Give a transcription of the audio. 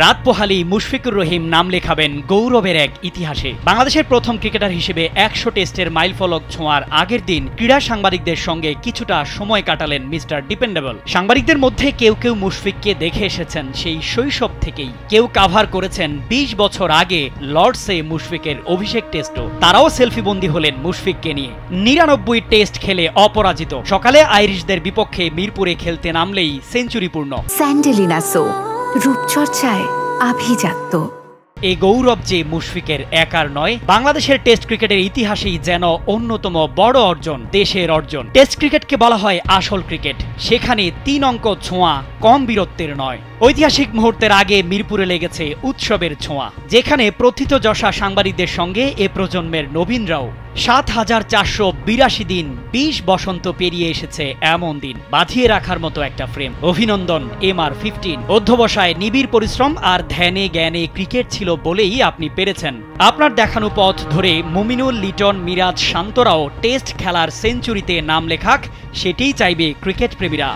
রাত পোহালি মুশফিকুর রহিম নাম লেখাবেন গৌরবের এক ইতিহাসে। বাংলাদেশের প্রথম ক্রিকেটার হিসেবে ১০০ টেস্টের মাইলফলক ছোঁয়ার আগের দিন ক্রীড়া সাংবাদিকদের সঙ্গে কিছুটা সময় কাটালেন মিস্টার ডিপেন্ডেবল। সাংবাদিকদের মধ্যে কেউ কেউ মুশফিককে দেখে এসেছেন সেই শৈশব থেকেই, কেউ কাভার করেছেন ২০ বছর আগে লর্ডসে মুশফিকের অভিষেক টেস্টও। তারাও সেলফিবন্দি হলেন মুশফিককে নিয়ে। ৯৯ টেস্ট খেলে অপরাজিত, সকালে আইরিশদের বিপক্ষে মিরপুরে খেলতে নামলেই সেঞ্চুরিপূর্ণ। স্যান্ডেলিনা সো, রূপচর্চায় আভিজাত্য। এই গৌরব যে মুশফিকের একার নয়, বাংলাদেশের টেস্ট ক্রিকেটের ইতিহাসেই যেন অন্যতম বড় অর্জন, দেশের অর্জন। টেস্ট ক্রিকেটকে বলা হয় আসল ক্রিকেট, সেখানে ৩ অঙ্ক ছোঁয়া কম বীরত্বের নয়। ঐতিহাসিক মুহূর্তের আগে মিরপুরে লেগেছে উৎসবের ছোঁয়া, যেখানে প্রথিতযশা সাংবাদিকদের সঙ্গে এ প্রজন্মের নবীনরাও। ৭,৪৮২ দিন, ২০ বসন্ত পেরিয়ে এসেছে এমন দিন, বাঁধিয়ে রাখার মতো একটা ফ্রেম। অভিনন্দন MR15। অধ্যবসায়, নিবিড় পরিশ্রম আর ধ্যানে জ্ঞানে ক্রিকেট ছিল বলেই আপনি পেরেছেন। আপনার দেখানো পথ ধরে মুমিনুল, লিটন, মিরাজ, শান্তরাও টেস্ট খেলার সেঞ্চুরিতে নাম লেখাক, সেটিই চাইবে ক্রিকেট প্রেমীরা।